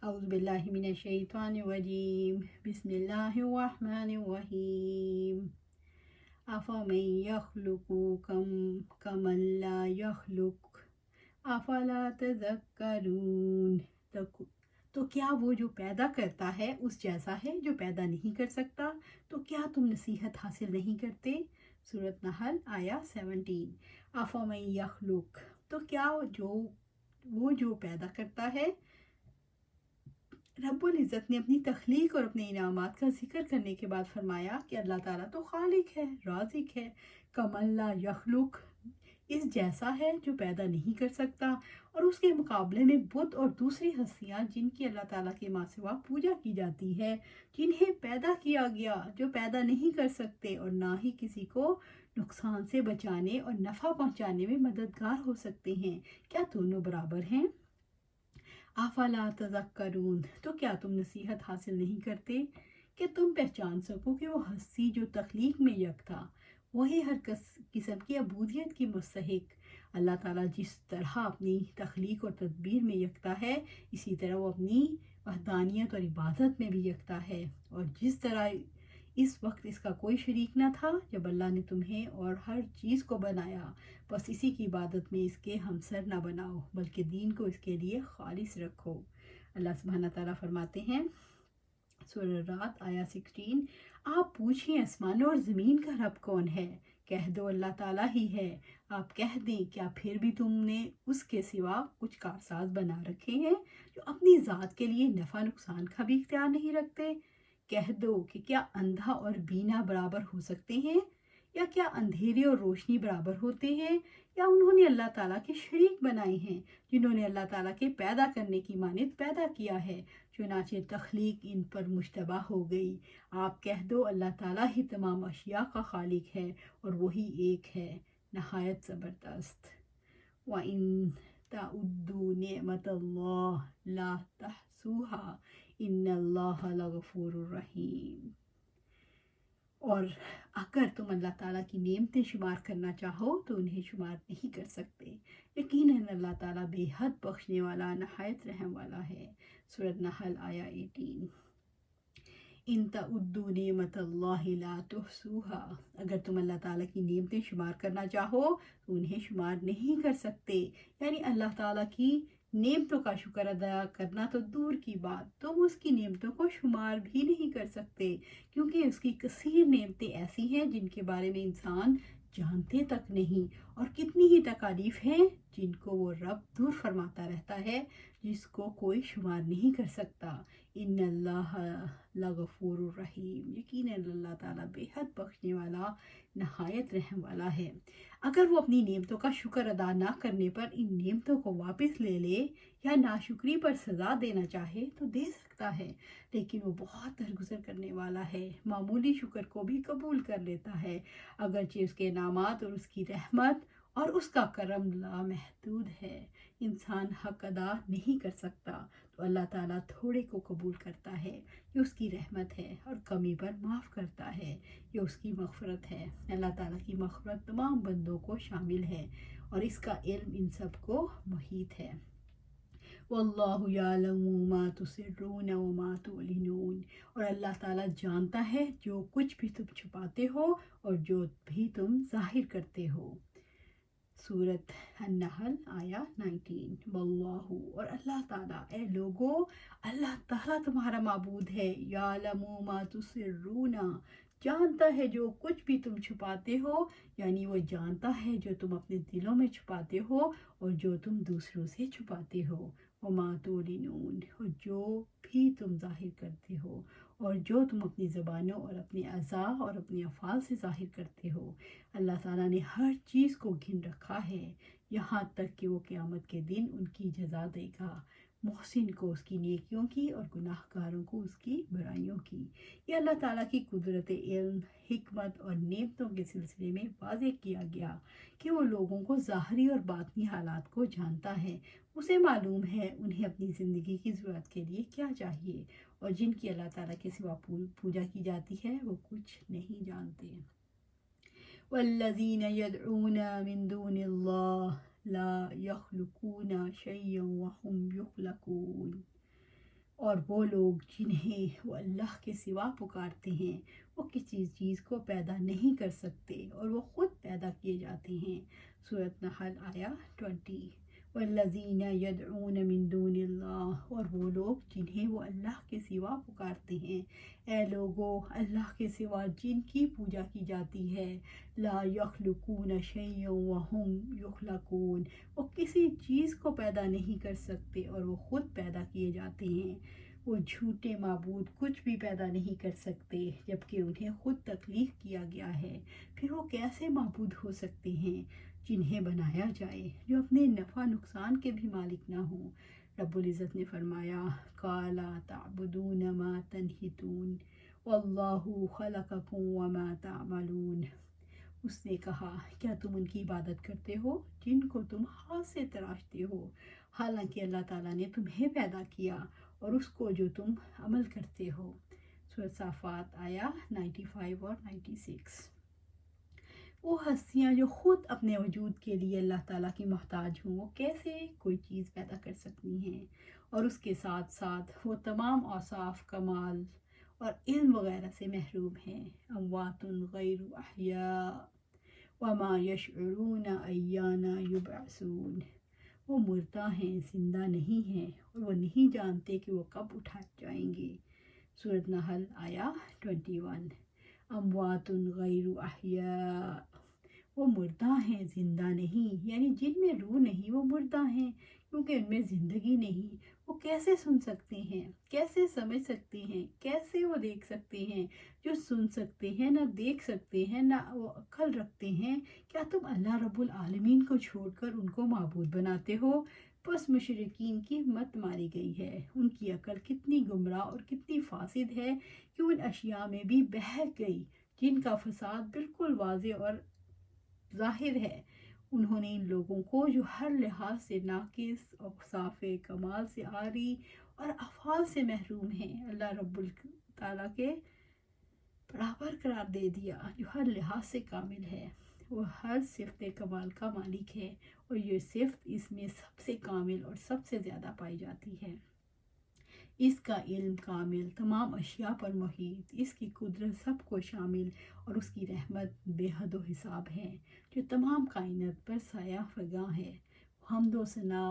اعوذ باللہ من الشیطان الرجیم بسم اللہ الرحمن الرحیم افمن یخلق کمن لا یخلق افلا تذکرون۔ تو کیا وہ جو پیدا کرتا ہے اس جیسا ہے جو پیدا نہیں کر سکتا؟ تو کیا تم نصیحت حاصل نہیں کرتے؟ سورۃ نحل آیا 17۔ افمن یخلق، تو کیا وہ جو پیدا کرتا ہے۔ رب العزت نے اپنی تخلیق اور اپنے انعامات کا ذکر کرنے کے بعد فرمایا کہ اللہ تعالیٰ تو خالق ہے، رازق ہے۔ کمن لا یخلق، اس جیسا ہے جو پیدا نہیں کر سکتا، اور اس کے مقابلے میں بت اور دوسری ہستیاں جن کی اللہ تعالیٰ کے ماں سوا پوجا کی جاتی ہے، جنہیں پیدا کیا گیا، جو پیدا نہیں کر سکتے اور نہ ہی کسی کو نقصان سے بچانے اور نفع پہنچانے میں مددگار ہو سکتے ہیں، کیا دونوں برابر ہیں؟ افلا تذکرون، تو کیا تم نصیحت حاصل نہیں کرتے کہ تم پہچان سکو کہ وہ ہستی جو تخلیق میں یک تھا، وہی ہر قسم کی عبودیت کی مستحق۔ اللہ تعالیٰ جس طرح اپنی تخلیق اور تدبیر میں یکتا ہے، اسی طرح وہ اپنی وحدانیت اور عبادت میں بھی یکتا ہے، اور جس طرح اس وقت اس کا کوئی شریک نہ تھا جب اللہ نے تمہیں اور ہر چیز کو بنایا، بس اسی کی عبادت میں اس کے ہمسر نہ بناؤ بلکہ دین کو اس کے لیے خالص رکھو۔ اللہ سبحانہ تعالیٰ فرماتے ہیں سورہ رات آیا 16، آپ پوچھیں آسمانوں اور زمین کا رب کون ہے؟ کہہ دو اللہ تعالیٰ ہی ہے۔ آپ کہہ دیں کیا پھر بھی تم نے اس کے سوا کچھ کارساز بنا رکھے ہیں جو اپنی ذات کے لیے نفع نقصان کا بھی اختیار نہیں رکھتے؟ کہہ دو کہ کیا اندھا اور بینا برابر ہو سکتے ہیں، یا کیا اندھیرے اور روشنی برابر ہوتے ہیں، یا انہوں نے اللہ تعالیٰ کے شریک بنائے ہیں جنہوں نے اللہ تعالیٰ کے پیدا کرنے کی مانند پیدا کیا ہے، چنانچہ تخلیق ان پر مشتبہ ہو گئی۔ آپ کہہ دو اللہ تعالیٰ ہی تمام اشیاء کا خالق ہے اور وہی ایک ہے، نہایت زبردست۔ وَإِن تَعُدُّوا نِعْمَتَ اللَّهِ لَا تُحْصُوهَا إِنَّ اللَّهَ لَغَفُورٌ رَحِيمٌ۔ اور اگر تم اللہ تعالیٰ کی نعمتیں شمار کرنا چاہو تو انہیں شمار نہیں کر سکتے، یقیناً اللہ تعالیٰ بے حد بخشنے والا نہایت رحم والا ہے۔ سورۃ نحل آیا 18۔ ان تعدوا نعمت اللہ لا تحصوها، اگر تم اللہ تعالیٰ کی نعمتیں شمار کرنا چاہو تو انہیں شمار نہیں کر سکتے، یعنی اللہ تعالیٰ کی نعمتوں کا شکر ادا کرنا تو دور کی بات، تم اس کی نعمتوں کو شمار بھی نہیں کر سکتے، کیونکہ اس کی کثیر نعمتیں ایسی ہیں جن کے بارے میں انسان جانتے تک نہیں، اور کتنی ہی تکالیف ہیں جن کو وہ رب دور فرماتا رہتا ہے، جس کو کوئی شمار نہیں کر سکتا۔ ان اللہ لغفور الرحیم، یقیناً اللہ تعالیٰ بے حد بخشنے والا نہایت رحم والا ہے۔ اگر وہ اپنی نعمتوں کا شکر ادا نہ کرنے پر ان نعمتوں کو واپس لے لے یا ناشکری پر سزا دینا چاہے تو دے سکتا ہے، لیکن وہ بہت درگزر کرنے والا ہے، معمولی شکر کو بھی قبول کر لیتا ہے، اگرچہ اس کے انعامات اور اس کی رحمت اور اس کا کرم لامحدود ہے۔ انسان حق ادا نہیں کر سکتا تو اللہ تعالیٰ تھوڑے کو قبول کرتا ہے، یہ اس کی رحمت ہے، اور کمی پر معاف کرتا ہے، یہ اس کی مغفرت ہے۔ اللہ تعالیٰ کی مغفرت تمام بندوں کو شامل ہے، اور اس کا علم ان سب کو محیط ہے۔ واللہ یعلم ما تسرون وما تعلنون، اور اللہ تعالیٰ جانتا ہے جو کچھ بھی تم چھپاتے ہو اور جو بھی تم ظاہر کرتے ہو۔ سورۃ النحل آیا 19۔ واللہ، اور اللہ تعالیٰ، اے لوگو، اللہ تعالیٰ تمہارا معبود ہے، یعلم ما تسرون، جانتا ہے جو کچھ بھی تم چھپاتے ہو، یعنی وہ جانتا ہے جو تم اپنے دلوں میں چھپاتے ہو اور جو تم دوسروں سے چھپاتے ہو، وما تعلنون، اور جو بھی تم ظاہر کرتے ہو، اور جو تم اپنی زبانوں اور اپنے اعضاء اور اپنے افعال سے ظاہر کرتے ہو۔ اللہ تعالیٰ نے ہر چیز کو گن رکھا ہے، یہاں تک کہ وہ قیامت کے دن ان کی جزا دے گا، محسن کو اس کی نیکیوں کی اور گناہ گاروں کو اس کی برائیوں کی۔ یہ اللہ تعالیٰ کی قدرت علم، حکمت اور نعمتوں کے سلسلے میں واضح کیا گیا کہ وہ لوگوں کو ظاہری اور باطنی حالات کو جانتا ہے، اسے معلوم ہے انہیں اپنی زندگی کی ضرورت کے لیے کیا چاہیے، اور جن کی اللہ تعالیٰ کے سوا پوجا کی جاتی ہے وہ کچھ نہیں جانتے۔ والذین یدعون من دون اللہ لا یخلقون شیئا وهم یخلقون۔ اور وہ لوگ جنہیں وہ اللہ کے سوا پکارتے ہیں وہ کسی چیز کو پیدا نہیں کر سکتے اور وہ خود پیدا کیے جاتے ہیں۔ سورۃ نحل آیا 20۔ والذین یدعون من دون اللہ، اور وہ لوگ جنہیں وہ اللہ کے سوا پکارتے ہیں۔ اے لوگو، اللہ کے سوا جن کی پوجا کی جاتی ہے، لا یخلقون شیئا وہم یخلقون، وہ کسی چیز کو پیدا نہیں کر سکتے اور وہ خود پیدا کیے جاتے ہیں۔ وہ جھوٹے معبود کچھ بھی پیدا نہیں کر سکتے جبکہ انہیں خود تخلیق کیا گیا ہے، پھر وہ کیسے معبود ہو سکتے ہیں جنہیں بنایا جائے، جو اپنے نفع نقصان کے بھی مالک نہ ہوں۔ رب العزت نے فرمایا قَالَ تَعْبُدُونَ مَا تَنْحِتُونَ وَاللَّهُ خَلَقَكُمْ وَمَا تَعْمَلُونَ۔ اس نے کہا کیا تم ان کی عبادت کرتے ہو جن کو تم ہاتھ سے تراشتے ہو، حالانکہ اللہ تعالیٰ نے تمہیں پیدا کیا اور اس کو جو تم عمل کرتے ہو۔ سورۃ صافات آیا 95 اور 96۔ وہ ہستیاں جو خود اپنے وجود کے لیے اللہ تعالیٰ کی محتاج ہوں، وہ کیسے کوئی چیز پیدا کر سکتی ہیں، اور اس کے ساتھ ساتھ وہ تمام اوصاف کمال اور علم وغیرہ سے محروم ہیں۔ اموات غیر احیاء وما یشعرون ایان یبعثون، وہ مردہ ہیں، زندہ نہیں ہیں، اور وہ نہیں جانتے کہ وہ کب اٹھائے جائیں گے۔ سورۃ نحل آیا 21۔ اموات غیر احیاء، وہ مردہ ہیں، زندہ نہیں، یعنی جن میں روح نہیں وہ مردہ ہیں، کیونکہ ان میں زندگی نہیں۔ وہ کیسے سن سکتے ہیں، کیسے سمجھ سکتے ہیں، کیسے وہ دیکھ سکتے ہیں؟ جو سن سکتے ہیں نہ دیکھ سکتے ہیں نہ وہ عقل رکھتے ہیں، کیا تم اللہ رب العالمین کو چھوڑ کر ان کو معبود بناتے ہو؟ بس مشرکین کی مت ماری گئی ہے، ان کی عقل کتنی گمراہ اور کتنی فاسد ہے کہ ان اشیاء میں بھی بہک گئی جن کا فساد بالکل واضح اور ظاہر ہے۔ انہوں نے ان لوگوں کو جو ہر لحاظ سے ناقص، اوصاف کمال سے عاری اور افعال سے محروم ہیں، اللہ رب تعالیٰ کے برابر قرار دے دیا، جو ہر لحاظ سے کامل ہے۔ وہ ہر صفت کمال کا مالک ہے اور یہ صفت اس میں سب سے کامل اور سب سے زیادہ پائی جاتی ہے۔ اس کا علم کامل، تمام اشیاء پر محیط، اس کی قدرت سب کو شامل اور اس کی رحمت بے حد و حساب ہے، جو تمام کائنات پر سایہ فگاں ہے۔ حمد و ثنا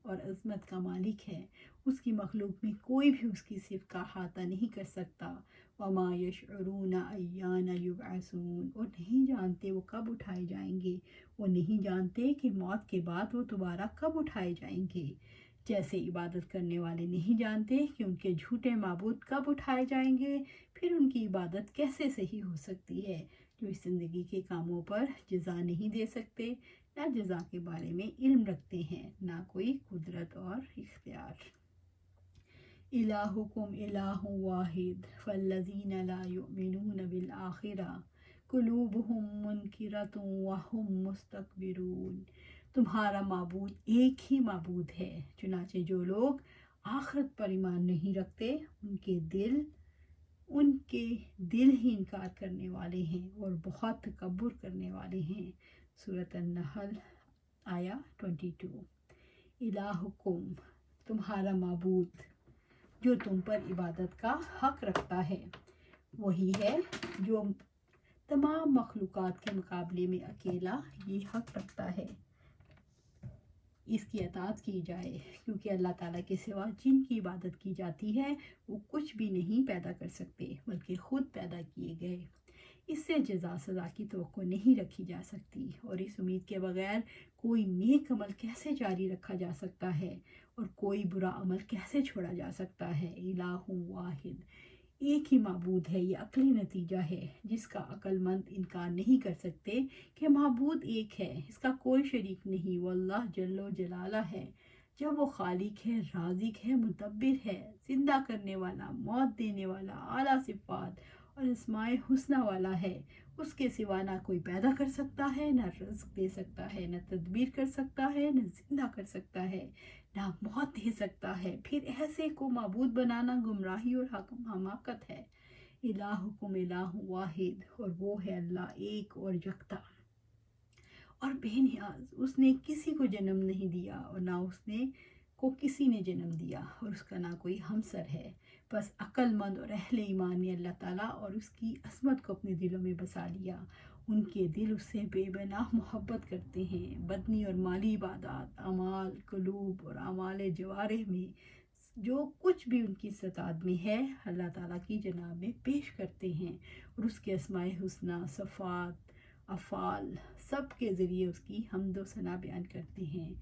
اور عظمت کا مالک ہے، اس کی مخلوق میں کوئی بھی اس کی صفت کا احاطہ نہیں کر سکتا۔ وما یشعرون ایان یبعثون، اور نہیں جانتے وہ کب اٹھائے جائیں گے، وہ نہیں جانتے کہ موت کے بعد وہ دوبارہ کب اٹھائے جائیں گے۔ جیسے عبادت کرنے والے نہیں جانتے کہ ان کے جھوٹے معبود کب اٹھائے جائیں گے، پھر ان کی عبادت کیسے صحیح ہو سکتی ہے، جو اس زندگی کے کاموں پر جزا نہیں دے سکتے، نہ جزا کے بارے میں علم رکھتے ہیں، نہ کوئی قدرت اور اختیار۔ الہکم الہ واحد فالذین لا یؤمنون بالآخرہ قلوبہم منکرۃ وہم مستکبرون۔ تمہارا معبود ایک ہی معبود ہے، چنانچہ جو لوگ آخرت پر ایمان نہیں رکھتے ان کے دل ہی انکار کرنے والے ہیں اور بہت تکبر کرنے والے ہیں۔ سورۃ النحل آیا 22۔ الہکم، تمہارا معبود جو تم پر عبادت کا حق رکھتا ہے، وہی ہے جو تمام مخلوقات کے مقابلے میں اکیلا یہ حق رکھتا ہے اس کی اطاعت کی جائے، کیونکہ اللہ تعالیٰ کے سوا جن کی عبادت کی جاتی ہے وہ کچھ بھی نہیں پیدا کر سکتے بلکہ خود پیدا کیے گئے۔ اس سے جزا سزا کی توقع نہیں رکھی جا سکتی، اور اس امید کے بغیر کوئی نیک عمل کیسے جاری رکھا جا سکتا ہے اور کوئی برا عمل کیسے چھوڑا جا سکتا ہے۔ الہ واحد، ایک ہی معبود ہے، یہ عقلی نتیجہ ہے جس کا عقل مند انکار نہیں کر سکتے کہ معبود ایک ہے، اس کا کوئی شریک نہیں، وہ اللہ جل و جلالہ ہے۔ جب وہ خالق ہے، رازق ہے، مدبر ہے، زندہ کرنے والا، موت دینے والا، اعلیٰ صفات اور اسماء حسنہ والا ہے، اس کے سوا نہ کوئی پیدا کر سکتا ہے، نہ رزق دے سکتا ہے، نہ تدبیر کر سکتا ہے، نہ زندہ کر سکتا ہے، نہ موت دے سکتا ہے، پھر ایسے کو معبود بنانا گمراہی اور حماقت ہے۔ الہکم الہ واحد، اور وہ ہے اللہ ایک اور یکتا اور بے نیاز، اس نے کسی کو جنم نہیں دیا اور نہ اس نے کو کسی نے جنم دیا اور اس کا نہ کوئی ہمسر ہے، بس عقل مند اور اہل ایمان نے اللہ تعالیٰ اور اس کی عظمت کو اپنے دلوں میں بسا لیا۔ ان کے دل اس سے بے پناہ محبت کرتے ہیں۔ بدنی اور مالی عبادات، اعمال قلوب اور اعمال جوارح میں جو کچھ بھی ان کی استطاعت میں ہے اللہ تعالیٰ کی جناب میں پیش کرتے ہیں، اور اس کے اسماء حسنہ، صفات، افعال سب کے ذریعے اس کی حمد و ثنا بیان کرتے ہیں۔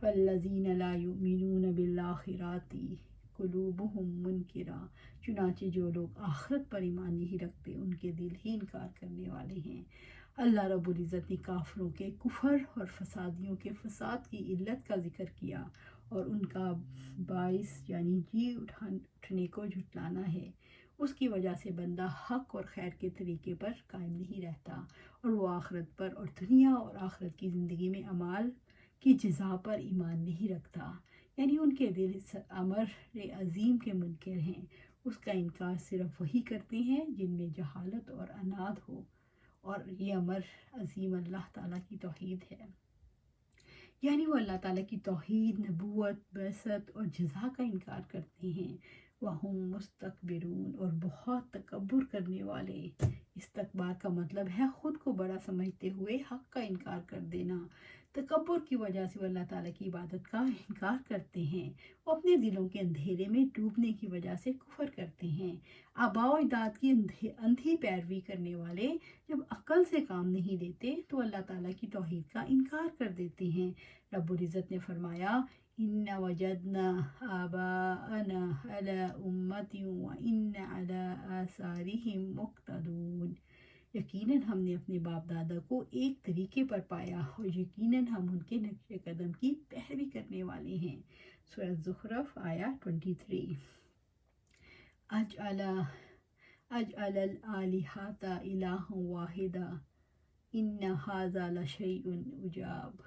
فَالَّذِينَ لَا يُؤْمِنُونَ بِالْآخِرَةِ قُلُوبُهُم مُنْكِرَةٌ، چنانچہ جو لوگ آخرت پر ایمان نہیں رکھتے ان کے دل ہی انکار کرنے والے ہیں۔ اللہ رب العزت نے کافروں کے کفر اور فسادیوں کے فساد کی علت کا ذکر کیا اور ان کا باعث یعنی جی اٹھنے کو جھٹلانا ہے۔ اس کی وجہ سے بندہ حق اور خیر کے طریقے پر قائم نہیں رہتا، اور وہ آخرت پر اور دنیا اور آخرت کی زندگی میں اعمال کی جزا پر ایمان نہیں رکھتا، یعنی ان کے دل اس امر عظیم کے منکر ہیں۔ اس کا انکار صرف وہی کرتے ہیں جن میں جہالت اور عناد ہو، اور یہ امر عظیم اللہ تعالیٰ کی توحید ہے، یعنی وہ اللہ تعالیٰ کی توحید، نبوت، بعثت اور جزا کا انکار کرتے ہیں۔ وَهُم مستكبرون، اور بہت تکبر کرنے والے۔ استکبار کا مطلب ہے خود کو بڑا سمجھتے ہوئے حق کا انکار کر دینا۔ تکبر کی وجہ سے وہ اللہ تعالیٰ کی عبادت کا انکار کرتے ہیں، وہ اپنے دلوں کے اندھیرے میں ڈوبنے کی وجہ سے کفر کرتے ہیں۔ آباء و اجداد کی اندھی پیروی کرنے والے جب عقل سے کام نہیں لیتے تو اللہ تعالیٰ کی توحید کا انکار کر دیتے ہیں۔ رب العزت نے فرمایا اِنَّ وَجَدْنَا آبَاءَنَا عَلَىٰ أُمَّةٍ وَإِنَّ عَلَىٰ آثَارِهِم مُقْتَدُونَ، یقیناً ہم نے اپنے باپ دادا کو ایک طریقے پر پایا اور یقیناً ہم ان کے نقش قدم کی پیروی کرنے والے ہیں۔ سورہ زخرف آیا 23۔ اجعل الآلہۃ الہا واحدا ان ھذا لشیء عجاب،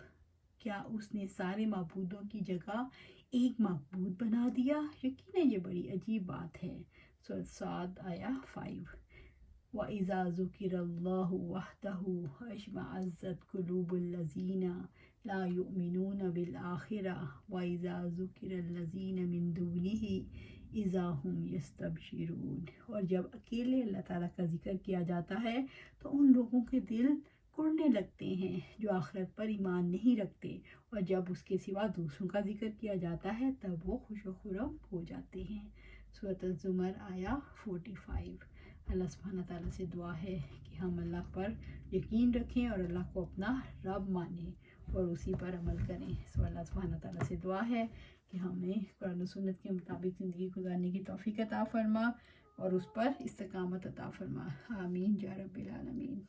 کیا اس نے سارے معبودوں کی جگہ ایک معبود بنا دیا؟ یقیناً یہ بڑی عجیب بات ہے۔ سورہ صاد آیا 5۔ وَإِذَا ذُكِرَ اللَّهُ وَحْدَهُ اشْمَأَزَّتْ قُلُوبُ الَّذِينَ لَا يُؤْمِنُونَ بِالْآخِرَةِ وَإِذَا ذُكِرَ الَّذِينَ مِن دُونِهِ إِذَا هُمْ يَسْتَبْشِرُونَ، اور جب اکیلے اللہ تعالیٰ کا ذکر کیا جاتا ہے تو ان لوگوں کے دل کڑنے لگتے ہیں جو آخرت پر ایمان نہیں رکھتے، اور جب اس کے سوا دوسروں کا ذکر کیا جاتا ہے تب وہ خوش و خرم ہو جاتے ہیں۔ سورۃ الزمر آیا 45۔ اللہ سبحانہ تعالیٰ سے دعا ہے کہ ہم اللہ پر یقین رکھیں اور اللہ کو اپنا رب مانیں اور اسی پر عمل کریں۔ اللہ سبحانہ تعالیٰ سے دعا ہے کہ ہمیں قرآن و سنت کے مطابق زندگی گزارنے کی توفیق عطا فرما اور اس پر استقامت عطا فرما۔ آمین یا رب العالمین۔